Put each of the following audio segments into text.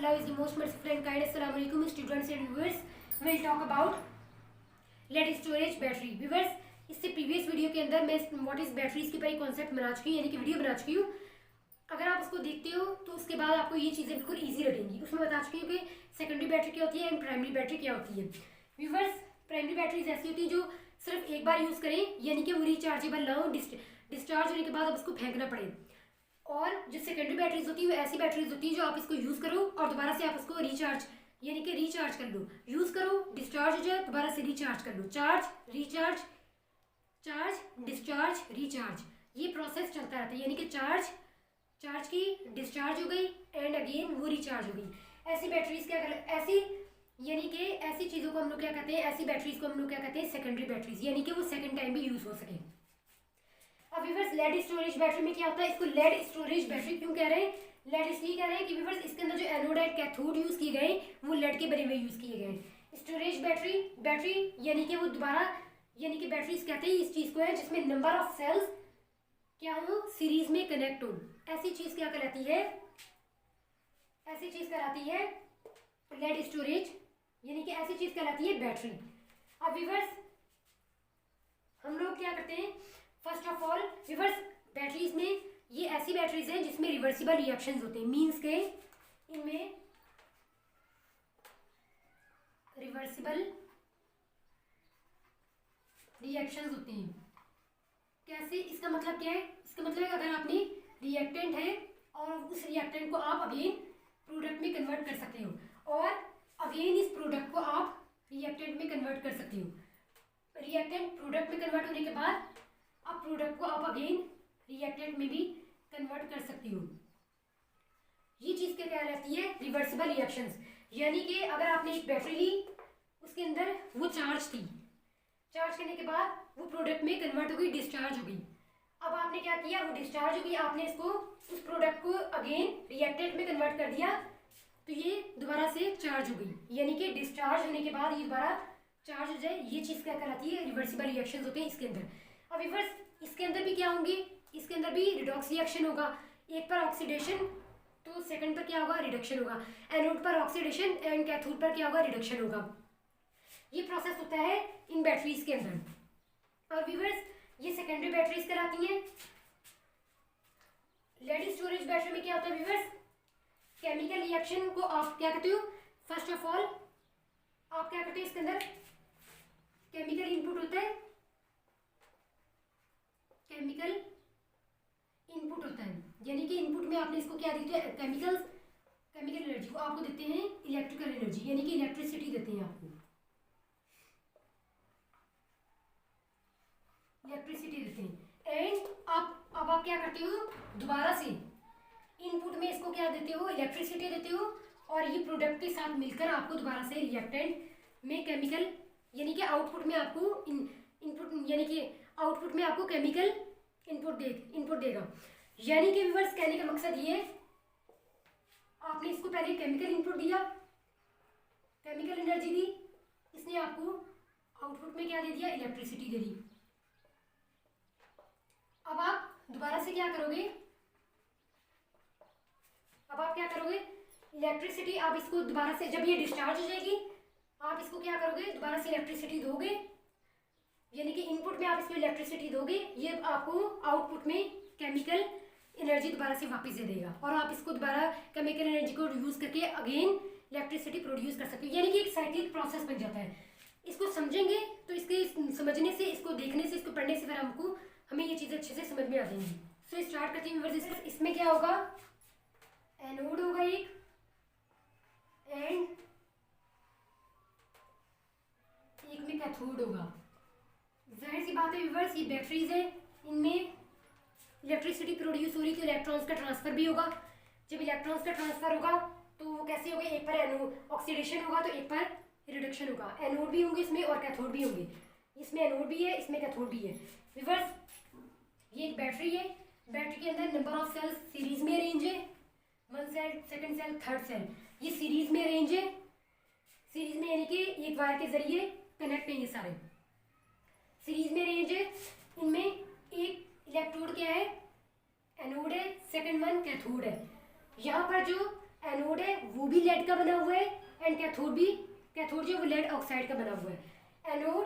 Allah is the most merciful and kind. Assalamu alaikum students and viewers. We will talk about lead storage battery. Viewers, इससे previous video के अंदर मैं what is batteries के ऊपर concept बना चुकी हूँ, यानी कि वीडियो बना चुकी हूँ. अगर आप उसको देखते हो तो उसके बाद आपको ये चीज़ें बिल्कुल ईजी लगेंगी. उसमें बता चुकी हूँ कि सेकेंडरी बैटरी क्या होती है एंड प्राइमरी बैटरी क्या होती है. व्यूवर्स, प्राइमरी बैटरीज ऐसी होती है जो सिर्फ एक बार यूज़ करें, यानी कि वो रिचार्जेबल ना हो, डिस्चार्ज होने के बाद अब उसको फेंकना पड़े. और जो सेकेंडरी बैटरीज होती है वो ऐसी बैटरीज होती है जो आप इसको यूज़ करो और दोबारा से आप उसको रिचार्ज यानी कि रिचार्ज कर लो. यूज़ करो, डिस्चार्ज हो जाए, दोबारा से रिचार्ज कर लो. Charge, recharge, charge, discharge, recharge, ये प्रोसेस चलता रहता है. यानी कि चार्ज की, डिस्चार्ज हो गई एंड अगेन वो रिचार्ज हो गई. ऐसी बैटरीज क्या कर ऐसी यानी कि ऐसी चीज़ों को हम लोग क्या कहते हैं, ऐसी बैटरीज को हम लोग क्या कहते हैं, सेकेंडरी बैटरीज, यानी कि वो सेकेंड टाइम भी यूज़ हो सके. अब व्यूअर्स, लेड स्टोरेज बैटरी में क्या होता है, इसको लेड स्टोरेज बैटरी क्यों कह रहे हैं, लेड इसलिए कह रहे हैं कि व्यूअर्स इसके अंदर जो एनोड एंड कैथोड यूज़ किए गए वो लेड के बने हुए यूज़ किए गए. स्टोरेज बैटरी यानी कि वो दोबारा यानी कि बैटरीज कहते हैं इस चीज़ को है जिसमें नंबर ऑफ सेल्स क्या हो, सीरीज में कनेक्ट हो. ऐसी चीज़ क्या कहलाती है, ऐसी चीज़ कहलाती है लेड स्टोरेज, यानी कि ऐसी चीज़ कहलाती है बैटरी. अब व्यूअर्स, हम लोग क्या करते हैं, first of all viewers, batteries में ये ऐसी बैटरीज हैं जिसमें रिवर्सिबल रिएक्शंस होते हैं. मींस के इनमें रिवर्सिबल रिएक्शंस होते हैं. कैसे, इसका मतलब क्या है, इसका मतलब है अगर आपने रिएक्टेंट है और उस रिएक्टेंट को आप अगेन प्रोडक्ट में कन्वर्ट कर सकते हो और अगेन इस प्रोडक्ट को आप रिएक्टेंट में कन्वर्ट कर सकते हो. रिएक्टेंट प्रोडक्ट में कन्वर्ट होने के बाद अब प्रोडक्ट को आप अगेन रिएक्टेंट में भी कन्वर्ट कर सकती हो. ये चीज़ क्या कहलाती है, रिवर्सिबल रिएक्शंस. यानी कि अगर आपने एक बैटरी ली, उसके अंदर वो चार्ज थी, चार्ज करने के बाद वो प्रोडक्ट में कन्वर्ट हो गई, डिस्चार्ज हो गई. अब आपने क्या किया, वो डिस्चार्ज हो गई, आपने इसको उस प्रोडक्ट को अगेन रिएक्टेंट में कन्वर्ट कर दिया तो ये दोबारा से चार्ज हो गई. यानी कि डिस्चार्ज होने के बाद ये दोबारा चार्ज हो जाए. ये चीज़ क्या कहलाती है, रिवर्सिबल रिएक्शंस होते हैं इसके अंदर. अब रिवर्स, इसके अंदर भी क्या होंगे, इसके अंदर भी रिडॉक्स रिएक्शन होगा. एक पर ऑक्सीडेशन तो सेकंड पर क्या होगा, रिडक्शन होगा. एनोड पर ऑक्सीडेशन एंड कैथोड पर क्या होगा, रिडक्शन होगा. ये प्रोसेस होता है इन बैटरीज के अंदर. और व्यूअर्स, ये सेकेंडरी बैटरीज कहलाती हैं. लेड स्टोरेज बैटरी में क्या होता है व्यूअर्स, केमिकल रिएक्शन को आप क्या कहते हो, फर्स्ट ऑफ ऑल आप क्या करते हो, इसके अंदर केमिकल इनपुट होता है, केमिकल इनपुट होता है. यानी कि इनपुट में आपने इसको क्या देते हैं, केमिकल एनर्जी को आपको देते हैं इलेक्ट्रिकल एनर्जी, यानी कि इलेक्ट्रिसिटी देते हैं आपको, इलेक्ट्रिसिटी देते हैं. एंड अब आप क्या करते हो, दोबारा से इनपुट में इसको क्या देते हो, इलेक्ट्रिसिटी देते हो और ये प्रोडक्ट के साथ मिलकर आपको दोबारा से रिएक्टेंट में केमिकल यानी कि आउटपुट में आपको इनपुट यानी कि आउटपुट में आपको केमिकल इनपुट देगा. यानी कि व्यूअर्स, कहने का मकसद ये है, आपने इसको पहले केमिकल इनपुट दिया, केमिकल एनर्जी दी, इसने आपको आउटपुट में क्या दे दिया, इलेक्ट्रिसिटी दे दी. अब आप दोबारा से क्या करोगे, इलेक्ट्रिसिटी आप इसको दोबारा से, जब ये डिस्चार्ज हो जाएगी आप इसको क्या करोगे, दोबारा से इलेक्ट्रिसिटी दोगे. यानी कि इनपुट में आप इसको इलेक्ट्रिसिटी दोगे, ये आपको आउटपुट में केमिकल एनर्जी दोबारा से वापस दे देगा और आप इसको दोबारा केमिकल एनर्जी को यूज़ करके अगेन इलेक्ट्रिसिटी प्रोड्यूस कर सकते हो. यानी कि एक साइक्लिक प्रोसेस बन जाता है. इसको समझेंगे तो इसके समझने से, इसको देखने से, इसको पढ़ने से फिर हमें ये चीज़ें अच्छे से समझ में आ जाएंगी. सो स्टार्ट करते हैं. इसमें क्या होगा, एनोड होगा एक एंड एक में कैथोड होगा. जाहिर सी बात है व्यूअर्स, ये बैटरीज है, इनमें इलेक्ट्रिसिटी प्रोड्यूस हो रही तो इलेक्ट्रॉन्स का ट्रांसफर भी होगा. जब इलेक्ट्रॉन्स का ट्रांसफर होगा तो वो कैसे होगा, एक पर एनोड ऑक्सीडेशन होगा तो एक पर रिडक्शन होगा. एनोड भी होंगे इसमें और कैथोड भी होंगे. इसमें एनोड भी है, इसमें कैथोड भी है. व्यूअर्स, ये एक बैटरी है, बैटरी के अंदर नंबर ऑफ सेल्स सीरीज में अरेंज है, 1 cell, second cell, third cell, ये सीरीज में अरेंज है. सीरीज में यानी कि एक वायर के जरिए कनेक्ट है, ये सारे सीरीज में अरेंज है. इनमें एक इलेक्ट्रोड क्या है, एनोड है, सेकंड वन कैथोड है. यहाँ पर जो एनोड है वो भी लेड का बना हुआ है एंड कैथोड भी, कैथोड जो वो लेड ऑक्साइड का बना हुआ है। एनोड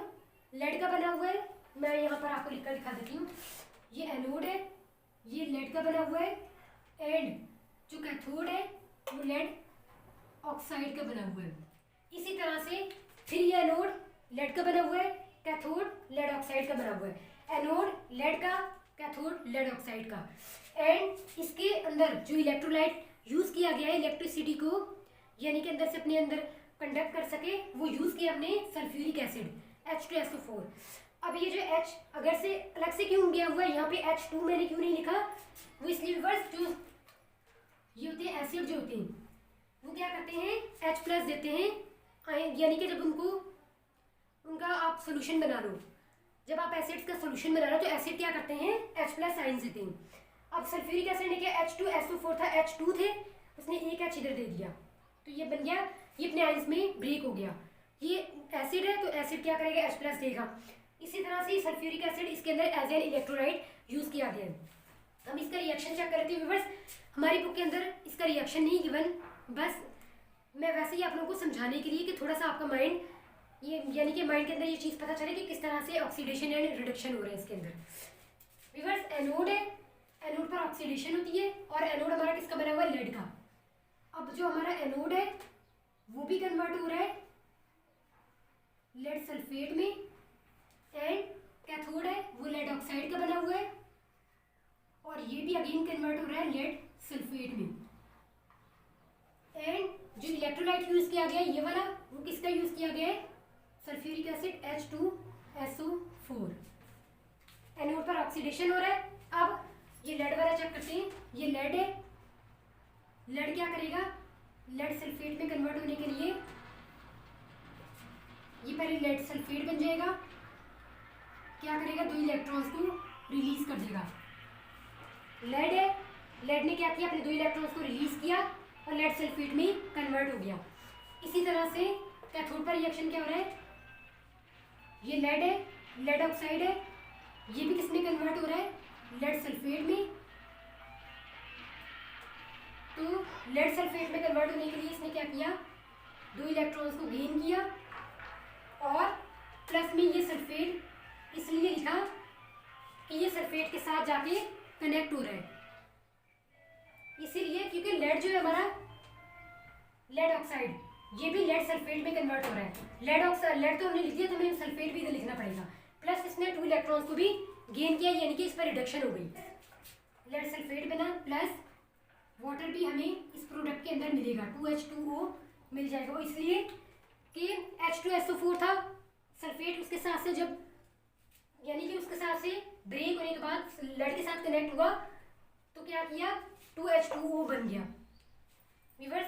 लेड का बना हुआ है, मैं यहाँ पर आपको लिखकर दिखा देती हूँ। ये एनोड है, ये लेड का बना हुआ है एंड जो कैथोड है वो लेड ऑक्साइड का बना हुआ है। इसी तरह से फिर ये एनोड लेड का बना हुआ है, कैथोड लेड ऑक्साइड का बना हुआ है। एनोड लेड का, कैथोड लेड ऑक्साइड का। एंड इसके अंदर जो इलेक्ट्रोलाइट यूज़ किया गया है इलेक्ट्रिसिटी को यानी कि अंदर से अपने अंदर कंडक्ट कर सके, वो यूज़ किया हमने सल्फ्यूरिक एसिड H2SO4। अब ये जो H अगर से अलग से क्यों गया हुआ है, यहाँ पे H2 मैंने क्यों नहीं लिखा, वो इसलिए व्यूअर्स जो ये होते हैं एसिड जो होते हैं वो क्या करते हैं H+ देते हैं, यानी कि जब उनका आप सोल्यूशन बना लो, जब आप एसिड्स का सोल्यूशन बना रहे हो तो एसिड क्या करते हैं H+ साइन देते हैं। अब सल्फ्यूरिक एसिड ने क्या H2SO4 था, H2 थे, उसने एक H इधर दे दिया तो ये बन गया, ये अपने आइंस में ब्रेक हो गया। ये एसिड है तो एसिड क्या करेगा H+ देगा। इसी तरह से सल्फ्यूरिक एसिड इसके अंदर एज एन इलेक्ट्रोलाइट यूज़ किया गया है। हम इसका रिएक्शन चेक करते हैं व्यूअर्स, हमारी बुक के अंदर इसका रिएक्शन नहीं गिवन, बस मैं वैसे ही आप लोगों को समझाने के लिए कि थोड़ा सा आपका माइंड ये यानी कि माइंड के अंदर ये चीज़ पता चले कि किस तरह से ऑक्सीडेशन एंड रिडक्शन हो रहा है इसके अंदर। व्यूअर्स एनोड है, एनोड पर ऑक्सीडेशन होती है और एनोड हमारा किसका बना हुआ है लेड का। अब जो हमारा एनोड है वो भी कन्वर्ट हो रहा है लेड सल्फेट में एंड कैथोड है वो लेड ऑक्साइड का बना हुआ है और ये भी अगेन कन्वर्ट हो रहा है लेड सल्फेट में। एंड जो इलेक्ट्रोलाइट यूज किया गया है ये वाला, वो किसका यूज किया गया है सल्फ्यूरिक एसिड H2SO4। एनोड पर ऑक्सीडेशन हो रहा है। अब ये लेड वाला चेक करते हैं, ये लेड है, लेड क्या करेगा लेड सल्फेट में कन्वर्ट होने के लिए ये पहले लेड सल्फेट बन जाएगा, क्या करेगा 2 इलेक्ट्रॉन्स को रिलीज कर देगा। लेड है, लेड ने क्या किया अपने 2 इलेक्ट्रॉन्स को रिलीज किया और लेड सल्फेट में कन्वर्ट हो गया। इसी तरह से कैथोड पर रिएक्शन क्या हो रहा है, ये लेड है, लेड ऑक्साइड है, ये भी किसमें कन्वर्ट हो रहा है लेड सल्फेट में। तो लेड सल्फेट में कन्वर्ट होने के लिए इसने क्या किया 2 इलेक्ट्रॉन्स को गेन किया और प्लस में ये सल्फेट इसलिए लिखा कि ये सल्फेट के साथ जाके कनेक्ट हो रहा है, इसीलिए क्योंकि लेड जो है हमारा लेड ऑक्साइड ये भी लेड सल्फेट में कन्वर्ट हो रहा है। लेड तो हमने लिख दिया तो हमें सल्फेट भी इधर लिखना पड़ेगा। प्लस इसने 2 इलेक्ट्रॉन्स को भी गेन किया यानी कि इस पर रिडक्शन हो गई, लेड सल्फेट बना प्लस वाटर भी हमें इस प्रोडक्ट के अंदर मिलेगा 2H2O मिल जाएगा। वो इसलिए कि H2SO4 था सल्फेट, उसके साथ से जब यानी कि उसके साथ से ब्रेक होने के बाद लेड के साथ कनेक्ट हुआ तो क्या किया 2H2O बन गया। व्यूअर्स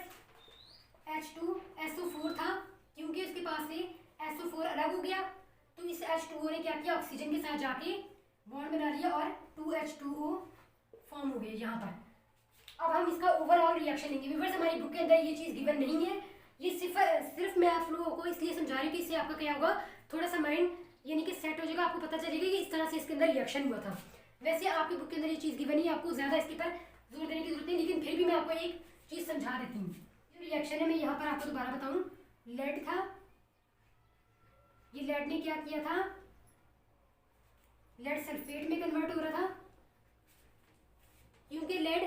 H2SO4 था, क्योंकि उसके पास से SO4 अलग हो गया तो इस H2O ने क्या किया ऑक्सीजन के साथ जाके बॉन्ड बना लिया और 2H2O फॉर्म हो गया यहाँ पर। अब हम इसका ओवरऑल रिएक्शन लेंगे। व्यूअर्स हमारी बुक के अंदर ये चीज़ गिवन नहीं है, ये सिर्फ मैं आप लोगों को इसलिए समझा रही हूँ कि इससे आपका क्या होगा थोड़ा सा माइंड यानी कि सेट हो जाएगा, आपको पता चलेगा कि इस तरह से इसके अंदर रिएक्शन हुआ था। वैसे आपकी बुक के अंदर ये चीज़ गिवन नहीं है, आपको ज़्यादा इसके पर जोर देने की जरूरत नहीं, लेकिन फिर भी मैं आपको एक चीज़ समझा देती हूँ। जो रिएक्शन है मैं यहाँ पर आपको दोबारा बताऊँ, लेड था, ये लेड ने क्या किया था लेड सल्फेट में कन्वर्ट हो रहा था, क्योंकि लेड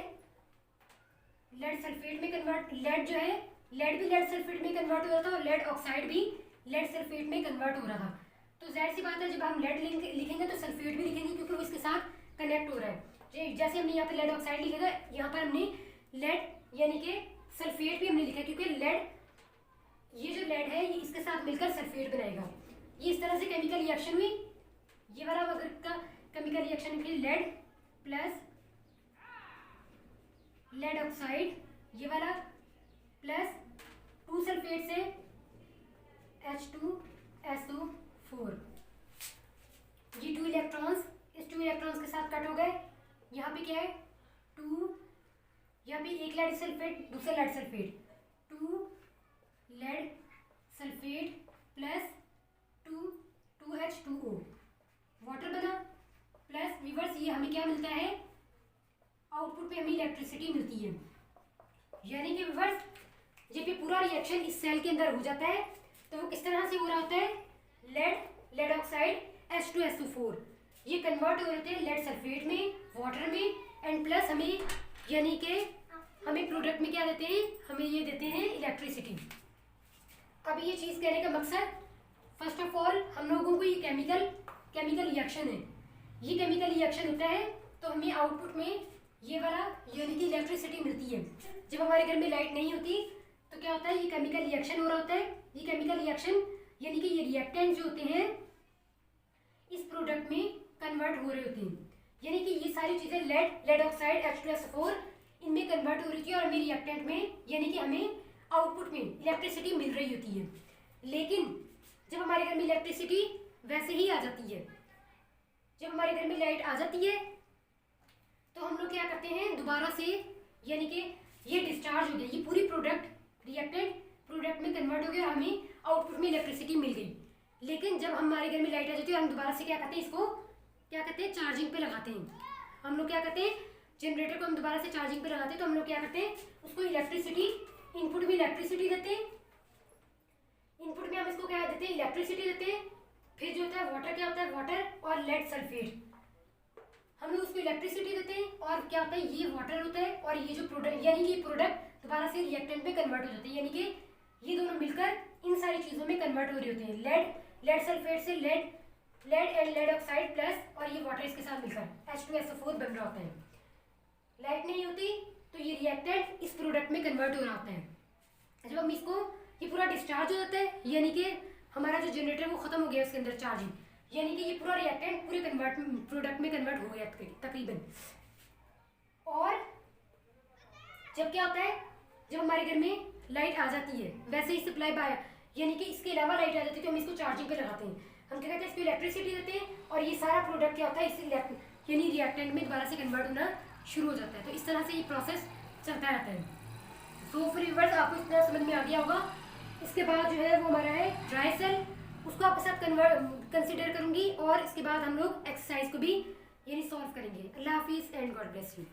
सल्फेट में कन्वर्ट लेड जो है लेड भी लेड सल्फेट में कन्वर्ट हो रहा था और लेड ऑक्साइड भी लेड सल्फेट में कन्वर्ट हो रहा था। तो जाहिर सी बात है जब हम लेड लिखेंगे तो सल्फेट भी लिखेंगे क्योंकि वो इसके साथ कनेक्ट हो रहा है। जैसे हमने यहाँ पे लेड ऑक्साइड लिखेगा, यहाँ पर हमने लेड यानी कि सल्फेट भी हमने लिखा क्योंकि लेड ये जो लेड है ये इसके साथ मिलकर सल्फेट बनाएगा। ये इस तरह से केमिकल रिएक्शन हुई, ये वाला अगर का केमिकल रिएक्शन फिर लेड प्लस लेड ऑक्साइड ये वाला प्लस 2 सल्फेट से H2SO4, ये 2 इलेक्ट्रॉन्स इस 2 इलेक्ट्रॉन्स के साथ कट हो गए। यहाँ पे क्या है 2, यहाँ पे एक लेड सल्फेट दूसरा lead sulphate, 2 lead sulphate plus 2H2O water बना प्लस व्यूअर्स ये हमें क्या मिलता है आउटपुट पे हमें इलेक्ट्रिसिटी मिलती है। यानी कि व्यूअर्स जब ये पूरा रिएक्शन इस सेल के अंदर हो जाता है तो वो किस तरह से हो रहा होता है, लेड ऑक्साइड H2SO4 ये कन्वर्ट हो रहे हैं लेड सल्फेट में, वाटर में, एंड प्लस हमें यानी कि हमें प्रोडक्ट में क्या देते हैं, हमें ये देते हैं इलेक्ट्रिसिटी। अब ये चीज़ कहने का मकसद, फर्स्ट ऑफ ऑल हम लोगों को ये केमिकल रिएक्शन है, ये केमिकल रिएक्शन होता है तो हमें आउटपुट में ये वाला यानी कि इलेक्ट्रिसिटी मिलती है। जब हमारे घर में लाइट नहीं होती तो क्या होता है, ये केमिकल रिएक्शन हो रहा होता है, ये केमिकल रिएक्शन यानी कि ये रिएक्टेंट जो होते हैं इस प्रोडक्ट में कन्वर्ट हो रहे होते हैं, यानी कि ये सारी चीज़ें लेड ऑक्साइड H2SO4 इनमें कन्वर्ट हो रही थी और हमें रिएक्टेंट में यानी कि हमें आउटपुट में इलेक्ट्रिसिटी मिल रही होती है। लेकिन जब हमारे घर में इलेक्ट्रिसिटी वैसे ही आ जाती है, जब हमारे घर में लाइट आ जाती है तो हम लोग क्या करते हैं, दोबारा से यानी कि ये डिस्चार्ज हो गया, ये पूरी प्रोडक्ट रिएक्टेंट प्रोडक्ट में कन्वर्ट हो गया और हमें आउटपुट में इलेक्ट्रिसिटी मिल गई। लेकिन जब हमारे घर में लाइट आ जाती है हम दोबारा से क्या करते हैं, इसको क्या कहते हैं, चार्जिंग पे लगाते हैं। हम लोग क्या करते हैं, जनरेटर को हम दोबारा से चार्जिंग पे लगाते हैं, तो हम लोग क्या करते हैं, उसको इलेक्ट्रिसिटी इनपुट में इलेक्ट्रिसिटी देते हैं, इनपुट में हम इसको क्या देते हैं, इलेक्ट्रिसिटी देते हैं। फिर जो होता है वाटर, क्या होता है, वाटर और लेड सल्फेट हम लोग उसको इलेक्ट्रिसिटी देते हैं और क्या होता है, ये वाटर होता है और ये जो प्रोडक्ट यानी कि प्रोडक्ट दोबारा से रिएक्टेंट में कन्वर्ट हो जाते हैं, यानी कि ये दोनों मिलकर इन सारी चीज़ों में कन्वर्ट हो रहे होते हैं। लेड सल्फेट से lead and lead oxide plus और ये वाटर इसके साथ मिलकर H2SO4 बन रहा होता है। लाइट नहीं होती तो ये रिएक्टेंट इस प्रोडक्ट में कन्वर्ट हो रहा होता है। जब हम इसको ये पूरा डिस्चार्ज हो जाता है यानी कि हमारा जो जनरेटर वो खत्म हो गया उसके अंदर चार्जिंग, यानी कि ये पूरा रिएक्टेंट पूरे प्रोडक्ट में कन्वर्ट हो गया तकरीबन। और जब क्या होता है, जब हमारे घर में लाइट आ जाती है वैसे ही सप्लाई बाय यानी कि इसके अलावा लाइट आ जाती है तो हम इसको चार्जिंग पे लगाते हैं, हम क्या कहते हैं, इसको इलेक्ट्रिसिटी देते हैं और ये सारा प्रोडक्ट क्या होता है इस यानी रिएक्टेंट में दोबारा से कन्वर्ट होना शुरू हो जाता है। तो इस तरह से ये प्रोसेस चलता रहता है। सो व्यूअर्स आपको इतना समझ में आ गया होगा। इसके बाद जो है वो हमारा है ड्राई सेल, उसको आपके साथ कंसिडर करूंगी और इसके बाद हम लोग एक्सरसाइज को भी यानी सॉल्व करेंगे। अल्लाह हाफिज़ एंड गॉड ब्लेस यू।